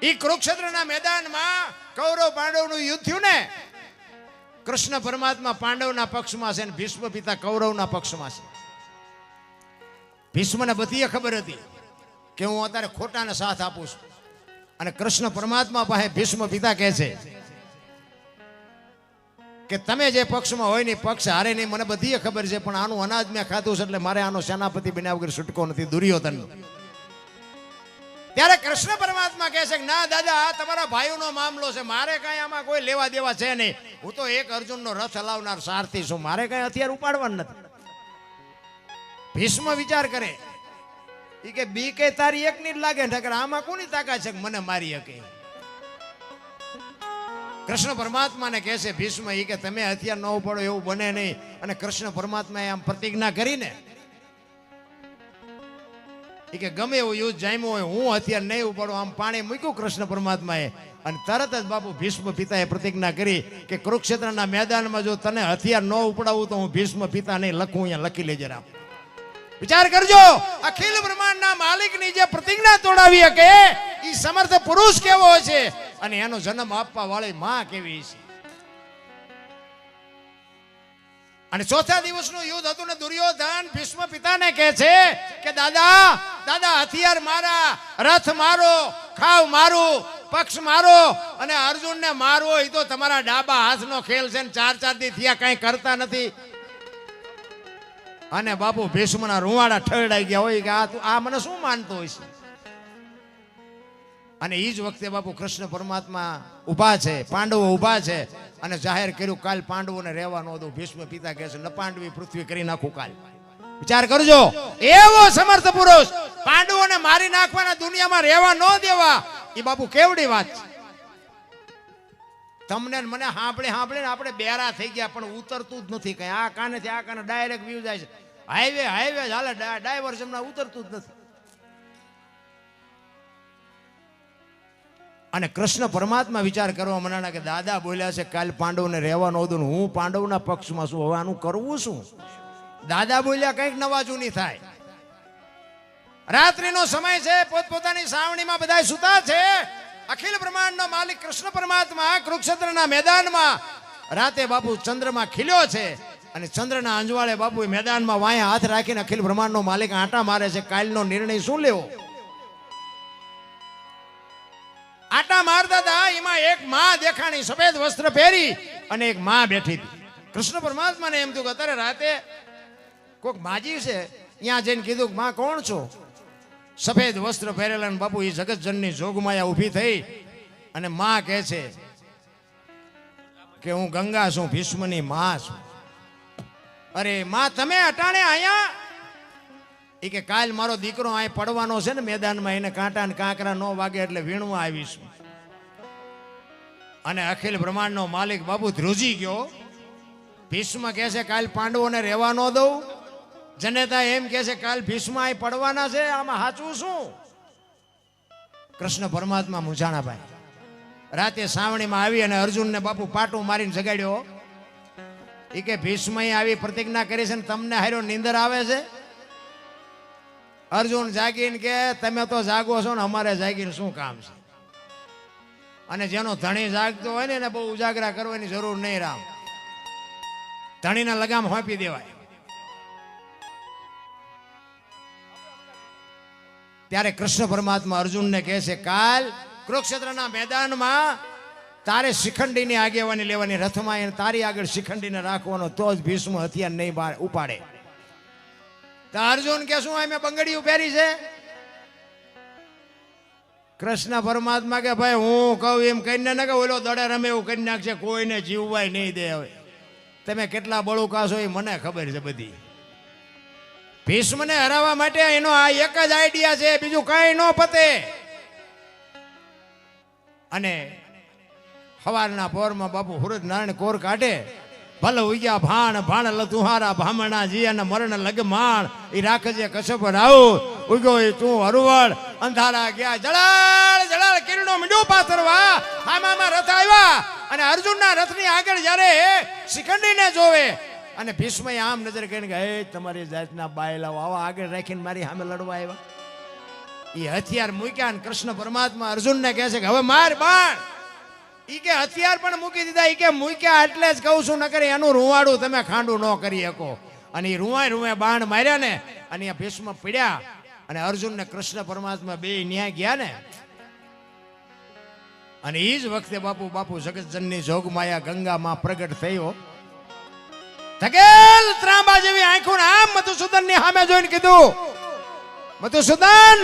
ઈ કુરુક્ષેત્રના મેદાનમાં કૌરવ પાંડવનું યુદ્ધ થયું ને, કૃષ્ણ પરમાત્મા પાંડવના પક્ષમાં છે ને ભીષ્મ પિતા કૌરવના પક્ષમાં છે. ભીષ્મને બધી ખબર હતી કે હું અત્યારે ખોટાને સાથ આપું છું, અને કૃષ્ણ પરમાત્મા પાસે ભીષ્મ પિતા કહે છે કે તમે જે પક્ષમાં હોય ને પક્ષ હારે નહીં, મને બધી ખબર છે, પણ આનું અનાજ મેં ખાધું છે એટલે મારે આનો સેનાપતિ બન્યા વગર છૂટકો નથી, દુર્યોધન. ત્યારે કૃષ્ણ પરમાત્મા કહે છે કે ના દાદા, આ તમારા ભાઈઓનો મામલો છે, મારે કાંઈ આમાં કોઈ લેવા દેવા છે નહીં. હું તો એક અર્જુનનો રથ હલાવનાર સારથી છું, મારે કાંઈ હથિયાર ઉપાડવાનું નથી. ભીષ્મ વિચાર કરે, ઈ કે બી કે તારી એકની જ લાગે, ઠાકર આમાં કોની તાકાત છે કે મને મારી શકે? કૃષ્ણ પરમાત્માને કહે છે ભીષ્મ, ઈ કે તમે હથિયાર ન ઉપાડો એવું બને નહીં. અને કૃષ્ણ પરમાત્માએ આમ પ્રતિજ્ઞા કરીને ઈ કે ગમે એવું યુદ્ધ જામ્યું હોય, હું હથિયાર નહીં ઉપાડું. આમ પાણી મૂક્યું કૃષ્ણ પરમાત્માએ, અને તરત જ બાપુ ભીષ્મ પિતાએ પ્રતિજ્ઞા કરી કે કુરુક્ષેત્રના મેદાનમાં જો તને હથિયાર ન ઉપાડવું તો હું ભીષ્મ પિતા નહીં લખું, અહીંયા લખી લેજે રામ. વિચાર કરજો, અખિલ બ્રહ્માંડના માલિકની જે પ્રતિજ્ઞા તોડાવી શકે એ સમર્થ પુરુષ કેવો છે, અને એનો જન્મ આપવા વાળી માં કેવી છે. અને ચોથા દિવસનું યુદ્ધ હતું ને, દુર્યોધન ભીષ્મ પિતાને કહે છે કે દાદા દાદા, હથિયાર મારા, રથ મારો, ખાવ મારું, પક્ષ મારો, અને અર્જુનને મારવો એ તો તમારા ડાબા હાથનો ખેલ છે ને 4-4 દી થયા કઈ કરતા નથી. અને બાપુ ભીષ્મના રૂવાડા ઠરડાઈ ગયા હોય કે આ મને શું માનતો હોય છે. અને એ જ વખતે બાપુ કૃષ્ણ પરમાત્મા ઊભા છે, પાંડવો ઊભા છે, અને જાહેર કર્યું કાલ પાંડવોને રહેવા ન દઉં. ભીષ્મ પિતા કહે છે નપાંડવી પૃથ્વી કરી નાખું કાલ. વિચાર કરજો, એવો સમર્થ પુરુષ પાંડવોને મારી નાખવાના, દુનિયામાં રહેવા ન દેવા, એ બાપુ કેવડી વાત છે. તમને મને સાંભળે સાંભળીને આપણે બેરા થઈ ગયા, પણ ઉતરતું જ નથી કઈ. આ કાનેથી આ કાને ડાયરેક્ટ વ્યૂ જાય છે. હાઈવે હાઈવે હાલે, ડાયવર્ઝન ઉતરતું જ નથી. અને કૃષ્ણ પરમાત્મા વિચાર કરવા મનાણા કે દાદા બોલ્યા છે કાલ પાંડવને રહેવા ન દઉં, હું પાંડવના પક્ષમાં છું, હવે આનું કરવું શું? દાદા બોલ્યા કંઈક નવા જૂની થાય. રાત્રિનો સમય છે, પોતપોતાની સાવણીમાં બધા સુતા છે. અખિલ બ્રહ્માંડનો માલિક કૃષ્ણ પરમાત્મા કુરુક્ષેત્રના મેદાનમાં રાતે બાપુ ચંદ્રમાં ખીલ્યો છે, અને ચંદ્રના અંજવાળે બાપુ મેદાનમાં વાયા હાથ રાખીને અખિલ બ્રહ્માંડનો માલિક આંટા મારે છે. કાલનો નિર્ણય શું લેવો? આટા મારતા હતા, એમાં એક માં દેખાણી, સફેદ વસ્ત્ર પહેરી, અને એક માં બેઠી હતી. કૃષ્ણ પરમાત્માને એમ થયું કે અત્યારે રાતે કોઈક માજી છે, ત્યાં જઈને કીધું કે માં કોણ છો? સફેદ વસ્ત્ર પહેરેલા બાપુ એ જગતજનની જોગમાયા ઊભી થઈ, અને માં કહે છે કે હું ગંગા છું, ભીષ્મની માં છું. અરે માં તમે અટાણે આયા? એ કે કાલ મારો દીકરો અહીં પડવાનો છે ને મેદાનમાં, એને કાંટા ને કાંકરા ન વાગે એટલે વીણવા આવીશું. અને અખિલ બ્રહ્માંડનો માલિક બાપુ ધ્રુજી ગયો. ભીષ્મ કહે છે કાલ પાંડવોને રહેવા ન દઉં, જનેતા એમ કે છે કાલ ભીષ્મ અહીં પડવાના છે, આમાં સાચું શું? કૃષ્ણ પરમાત્મા મૂંઝાણા ભાઈ. રાતે સાવણીમાં આવી અને અર્જુનને બાપુ પાટું મારીને જગાડ્યો. એ કે ભીષ્મ આવી પ્રતિજ્ઞા કરી છે ને તમને હાર્યો નીંદર આવે છે? અર્જુન જાગીને કે તમે તો જાગો છો ને અમારે જાગીને શું કામ છે? અને જેનો ધણી જાગતો હોય ને એને બહુ ઉજાગરા કરવાની જરૂર નહીં રામ. ધણીના લગામ હોંપી દેવાય. ત્યારે કૃષ્ણ પરમાત્મા અર્જુનને કહે છે કાલ કુરુક્ષેત્રના મેદાનમાં તારે શિખંડીની આગેવાની લેવાની, રથમાં એને તારી આગળ શિખંડીને રાખવાનો, તો જ ભીષ્મ હથિયાર નહીં ઉપાડે. તો અર્જુન કે શું મેં બંગડીયું પહેરી છે? કૃષ્ણ પરમાત્મા કે ભાઈ હું કહું એમ કહીને ને કે ઓલો દડે રમે એવું કરી નાખશે, કોઈને જીવવાય નહીં દે. હવે તમે કેટલા બળુકા છો એ મને ખબર છે બધી. ભીષ્મને હરાવવા માટે એનો આ એક જ આઈડિયા છે, બીજું કઈ ન પતે. અને સવારના પોરમાં બાપુ હુરજ નારાયણ કોર કાઢે, ભલે ઉગ્યા ભાણ ભાણ લતુહારા ભામણાજી અને મરણ લગમાણ એ રાખજે કશ્યપ રાઉ ઉગ્યો એ તું હરવળ અંધારા ગયા જળાળ જળાળ કિરણો મીંડું પાથરવા હામામાં રથ આવ્યા. અને અર્જુનના રથની આગળ જ્યારે શિખંડીને જોવે અને ભીષ્મ આમ નજર કરીને કે હે તમારી જાતના બાયલાઓ આવા આગળ રાખીને મારી સામે લડવા આવ્યા. એ હથિયાર મૂક્યા અને કૃષ્ણ પરમાત્મા અર્જુનને કહે છે કે હવે માર બાણ. ઈ કે હથિયાર પણ મૂકી દીધા. ઈ કે મૂક્યા એટલે જ કહું છું, નકર એનું રૂવાડું તમે ખાંડું ન કરી શકો. અને એ રૂવાય બાણ માર્યા ને અને એ ભીષ્મ પીડ્યા. અને અર્જુન ને કૃષ્ણ પરમાત્મા બે ન્યાય ગયા ને. અને એ જ વખતે બાપુ જગતજનની જોગમાયા ગંગામાં પ્રગટ થયો. ધકેલ ત્રાંબા જેવી આંખો આમ મધુસૂદન ની સામે જોઈને કીધું, મધુસૂદન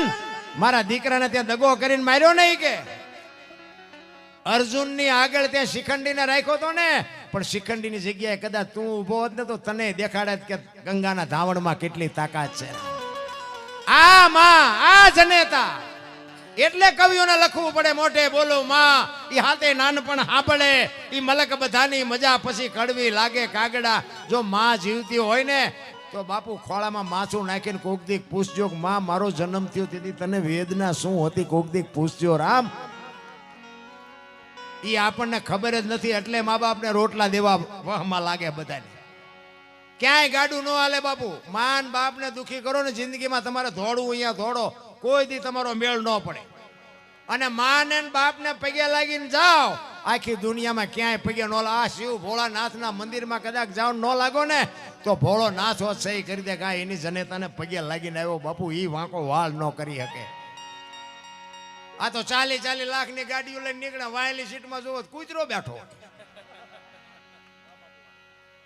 મારા દીકરાને ત્યાં દગો કરીને માર્યો નહીં કે અર્જુન ની આગળ ત્યાં શિખંડીને રાખ્યો તો ને, પણ શિખંડીની જગ્યાએ કદાચ તું ઉભો હોત ને તો તને દેખાડે કે ગંગાના ધાવણમાં કેટલી તાકાત છે. આ જનેતા એટલે કવિઓને લખવું પડે મોટે બોલો માં. ઈ હાથે નાનપણ હાંભળે ઈ મલક બધાની મજા પછી કડવી લાગે કાગડા. જો માં જીવતી હોય ને તો બાપુ ખોળામાં માછું નાખીને કોક દીક પૂછજો માં મારો જન્મ થયો તેથી તને વેદના શું હતી, કોક દીક પૂછજો રામ. ઈ આપણને ખબર જ નથી એટલે મા બાપને રોટલા દેવા વહમાં લાગે બધાને. ક્યાંય ગાડું ન હાલે બાપુ. માન બાપને દુખી કરો ને જિંદગીમાં તમારે દોડવું અહીંયા દોડો, કોઈ દી તમારો મેળ ન પડે. અને માન ને બાપને પગે લાગીને જાઓ, આખી દુનિયામાં ક્યાંય પગે ન લાગો. આ શિવ ભોળાનાથના મંદિરમાં કદાચ જાઓ ન લાગો ને તો ભોળોનાથ હોત સહી કરી દે કાંઈ એની જનેતાને પગે લાગીને આવ્યો બાપુ ઈ વાંકો વાળ ન કરી શકે. આ તો 40 લાખની ગાડીઓ લઈને નીકળે, વાયેલી સીટમાં જોવો કૂતરો બેઠો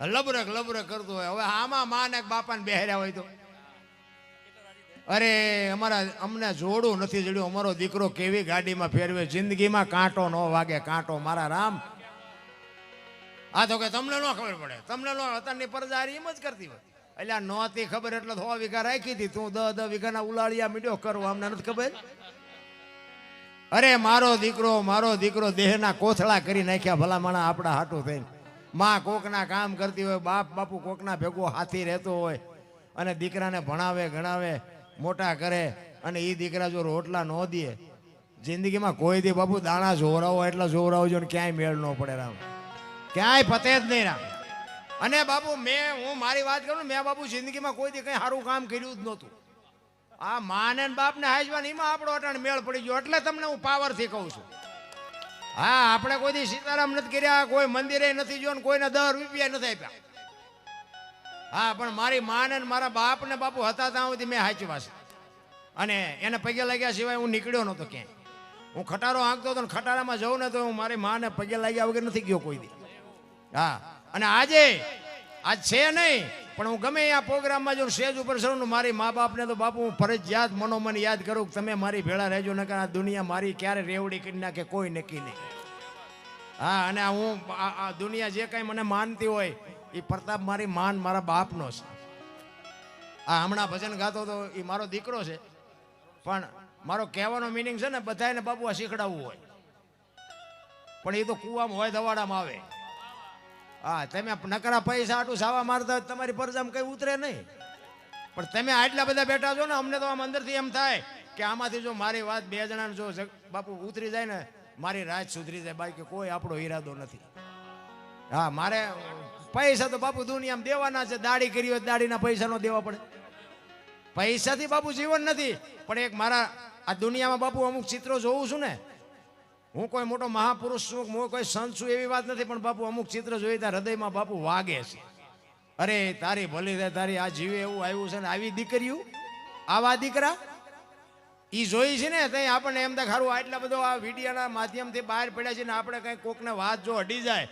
લબરક કરતો હોય. હવે આમાં માં ને બાપાને બેહર્યા હોય તો અરે અમને જોડું નથી જડ્યું. અમારો દીકરો કેવી ગાડીમાં ફેરવે, જિંદગીમાં કાંટો ન વાગે કાંટો મારા રામ. આ તો કે તમને ન ખબર પડે, તમને ન અત્યારની પરજારી એમ જ કરતી હોય. એટલે નહોતી ખબર એટલે 100 વીઘા રાખી હતી, તું 10 વીઘાના ઉલાળિયા મીડ્યો કરવા, અમને નથી ખબર. અરે મારો દીકરો દેહના કોથળા કરી નાખ્યા ભલામણા આપણા હાટું થઈને. માં કોકના કામ કરતી હોય, બાપુ કોકના ભેગો હાથી રહેતો હોય અને દીકરાને ભણાવે ગણાવે મોટા કરે. અને એ દીકરા જો રોટલા ન દે જિંદગીમાં કોઈ દી બાપુ દાણા જોરાવો એટલે જોરાવજો ને ક્યાંય મેળ ન પડે રામ, ક્યાંય પતે જ નહીં રામ. અને બાપુ હું મારી વાત કરું ને, મેં બાપુ જિંદગીમાં કોઈ દી કઈ સારું કામ કર્યું જ નહોતું. આ માને બાપને હાજવાની એમાં આપણો અટાણ મેળ પડી ગયો એટલે તમને હું પાવરથી કહું છું. હા આપણે કોઈ દી સીતારામ નથી કર્યા, કોઈ મંદિરે નથી જોયું ને કોઈને 10 રૂપિયા નથી આપ્યા. હા પણ મારી માને મારા બાપ ને બાપુ હતા ત્યાં સુધી મેં હાચવા છે. અને એને પગે લાગ્યા સિવાય હું નીકળ્યો નહોતો ક્યાંય. હું ખટારો હાંકતો હતો ને ખટારામાં જઉં ને તો હું મારી માને પગે લાગ્યા વગર નથી ગયો કોઈ દી. હા અને આજ છે નહીં પણ હું ગમે આ પ્રોગ્રામમાં જો સ્ટેજ ઉપર છું મારી મા બાપને તો બાપુ હું ફરજિયાત મનોમન યાદ કરું કે તમે મારી ભેળા રહેજો, નકર આ દુનિયા મારી ક્યારે રેવડી કરી નાખે કોઈ નક્કી નહીં. હા અને હું આ દુનિયા જે કાંઈ મને માનતી હોય એ પ્રતાપ મારી મારા બાપનો છે. આ હમણાં ભજન ગાતો તો એ મારો દીકરો છે, પણ મારો કહેવાનો મિનિંગ છે ને બધાને બાપુ આ શીખડાવવું હોય, પણ એ તો કુવામાં હોય દવાડામાં આવે. હા તમે નકરા પૈસા આટલું સાવા મારતા હોય તમારી પરજામાં કઈ ઉતરે નહીં. પણ તમે આટલા બધા બેઠા છો ને, અમને તો આમ અંદરથી એમ થાય કે આમાંથી જો મારી વાત બે જણાને જો બાપુ ઉતરી જાય ને, મારી રાત સુધરી જાય. બાકી કોઈ આપણો ઈરાદો નથી. હા, મારે પૈસા તો બાપુ દુનિયામાં દેવાના છે. દાઢી કરી હોય દાઢીના પૈસા નો દેવા પડે. પૈસાથી બાપુ જીવન નથી. પણ એક મારા આ દુનિયામાં બાપુ અમુક ચિત્રો જોઉં છું ને, હું કોઈ મોટો મહાપુરુષ છું, હું કોઈ સંત છું એવી વાત નથી, પણ બાપુ અમુક ચિત્ર જોઈ ત્યાં હૃદયમાં બાપુ વાગે છે. અરે તારી ભલી થાય, તારી આ જીવે એવું આવ્યું છે ને, આવી દીકરીઓ, આવા દીકરા ઈ જોઈ છે ને, ત્યાં આપણને એમ થાય ખારું આટલા બધો આ વિડીયાના માધ્યમથી બહાર પડ્યા છે ને, આપણે કંઈ કોકને વાત જો અડી જાય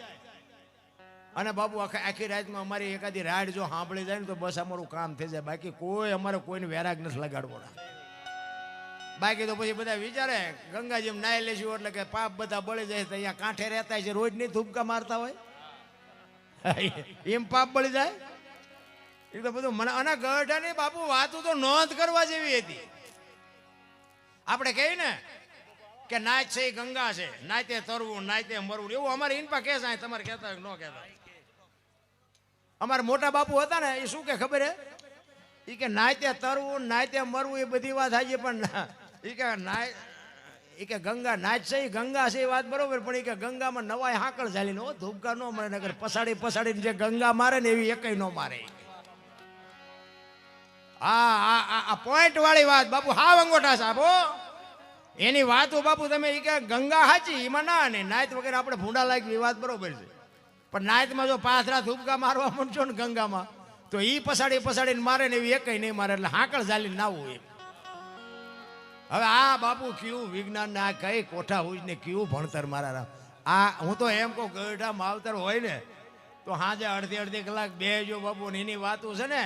અને બાપુ આખી રાતમાં અમારી એકાદી રાડ જો સાંભળી જાય ને, તો બસ અમારું કામ થઈ જાય. બાકી કોઈ અમારે કોઈને વેરાગ નથી લગાડવો. બાકી તો પછી બધા વિચારે ગંગાજી નાઈ લેશું એટલે કે પાપ બધા બળી જાય. તો અહીંયા કાંઠે રહેતા છે, રોજ નહીં ધૂપકા મારતા હોય, એમ પાપ બળી જાય. એ તો બધું મને અને ગઢાની બાપુ વાતું તો નોંધ કરવા જેવી હતી. આપણે કહીએ ને કે નાચ છે એ ગંગા છે, નાચે તરવું નાચે મરવું, એવું અમારે ઇનપા કે છે. તમારે કહેતા ન કહેતા. અમારા મોટા બાપુ હતા ને, એ શું કે ખબર હે, એ કે નાચે તરવું નાચે મરવું એ બધી વાત હાજી, પણ એ કે એ કે ગંગા નાચ છે એ ગંગા છે એ વાત બરોબર, પણ એ કે ગંગામાં નવાય હાકળ ઝાલી નો ધૂપકા ન મળે, નગર પસાડીને જે ગંગા મારે ને એવી એકય ન મારે. આ પોઈન્ટ વાળી વાત બાપુ હાવ અંગોઠા સાહેબ એની વાતો બાપુ તમે એ કે ગંગા હાચી એમાં ના, ને નાયત વગેરે આપણે ભૂંડા લાગી એ વાત બરોબર છે, પણ નાયતમાં જો પાથરા ધૂપકા મારવા માંડશો ને ગંગામાં, તો ઈ પસાડીને મારે ને એવી એકય નહીં મારે, એટલે હાકળ ઝાલીને નાવું એમ. હવે આ બાપુ કયું વિજ્ઞાન ને આ કઈ કોઠા હોય ને કયું ભણતર મારા. આ હું તો એમ કહું ગઢા માવતર હોય ને તો હાજે અડધી કલાક બેજો બાપુ, ને એની વાતો છે ને,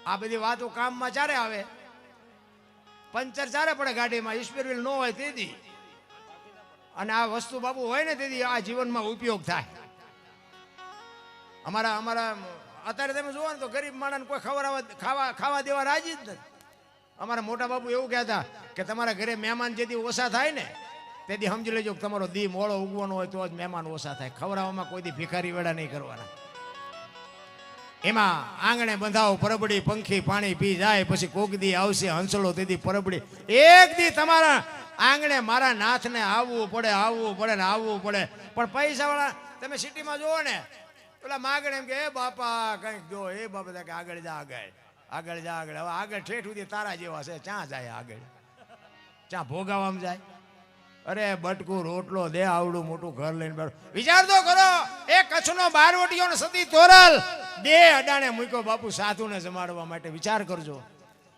આ બધી વાતો કામમાં ચારે આવે. પંચર ચારે પડે ગાડીમાં, ઈશ્વર વ્હીલ ન હોય તેથી, અને આ વસ્તુ બાપુ હોય ને તેથી આ જીવનમાં ઉપયોગ થાય. અમારા અત્યારે તમે જુઓ ને તો ગરીબ માણસને કોઈ ખાવા દેવા રાજી જ નથી. અમારા મોટા બાપુ એવું કહેતા કે તમારા ઘરે મહેમાન જેથી ઓછા થાય ને તેથી સમજી લેજો કે તમારો દી મોડો ઉગવાનો હોય તો જ મહેમાન ઓછા થાય. ખવડાવવામાં કોઈ દી ભિખારી વેડા નહીં કરવાના. એમાં આંગણે બંધાવો પરબડી, પંખી પાણી પી જાય, પછી કોક દી આવશે હંસલો તેથી પરબડી. એક દી તમારા આંગણે મારા નાથને આવવું પડે ને આવવું પડે. પણ પૈસા વાળા તમે સિટીમાં જુઓ ને, પેલા માગણે એમ કે એ બાપા કંઈક જો, એ બાપા કે આગળ જા આગળ. હવે આગળ ઠેઠ સુધી તારા જેવા છે, ક્યાં જાય આગળ, ક્યાં ભોગાવામાં જાય. અરે બટકું રોટલો દે, આવડું મોટું ઘર લઈને બેઠો. વિચાર તો કરો, એ કચ્છનો બારવટીયો ને સતી તોરલ બે અડાણે મૂક્યો બાપુ સાધુને જમાડવા માટે. વિચાર કરજો,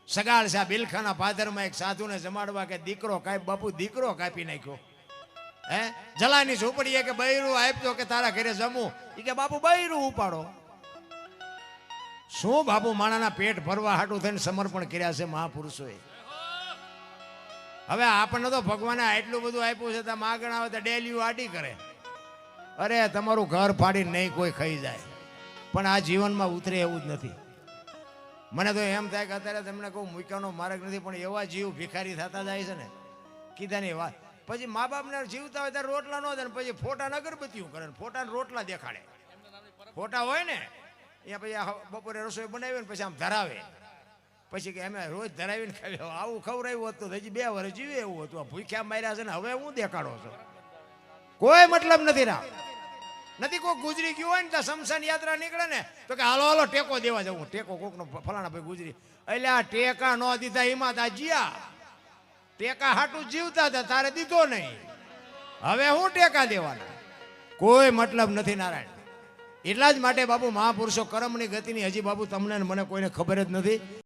સગાળ સાહેબ બિલખાના પાદરમાં એક સાધુને જમાડવા કે દીકરો કાપી, બાપુ દીકરો કાપી નાખ્યો. હે જલાની ઝૂંપડીએ કે બૈરું આપ્યો કે તારા ઘરે જમું, એ કે બાપુ બૈરું ઉપાડો. શું બાપુ માણાના પેટ ભરવા હાટું થઈને સમર્પણ કર્યા છે મહાપુરુષોએ. હવે આપણને તો ભગવાને આટલું બધું આપ્યું છે, તો માગણ આવે તો ડેલીઓ આડી કરે. અરે તમારું ઘર ફાડીને નહીં કોઈ ખાઈ જાય, પણ આ જીવનમાં ઉતરે એવું જ નથી. મને તો એમ થાય કે અત્યારે તમને કહું મૂક્યાનો માર્ગ નથી, પણ એવા જીવ ભિખારી થતા જાય છે ને કીધાની વાત. પછી મા બાપને જીવતા હોય ત્યારે રોટલા ન દે, પછી ફોટાને અગરબત્તીઓ કરે, ફોટાને રોટલા દેખાડે. ફોટા હોય ને અહીંયા પછી બપોરે રસોઈ બનાવી ને પછી આમ ધરાવે, પછી કે અમે રોજ ધરાવીને ખાવી. આવું ખવડાવ્યું હતું હજી 2 વર્ષ જીવે એવું હતું. આ ભૂખ્યા માર્યા છે ને હવે હું દેખાડો છો, કોઈ મતલબ નથી. નથી કોઈ ગુજરી ગયું હોય ને ત્યાં શમશાન યાત્રા નીકળે ને તો કે હાલો ટેકો દેવા જવું, ટેકો કોકનો ફલાણા ભાઈ ગુજરી, એટલે આ ટેકા ન દીધા એમાં તા જીયા, ટેકા હાટું જીવતા હતા તારે દીધો નહીં, હવે હું ટેકા દેવાના, કોઈ મતલબ નથી નારાયણ. એટલા જ માટે બાપુ મહાપુરુષો કર્મની ગતિની હજી બાપુ તમને મને કોઈને ખબર જ નથી.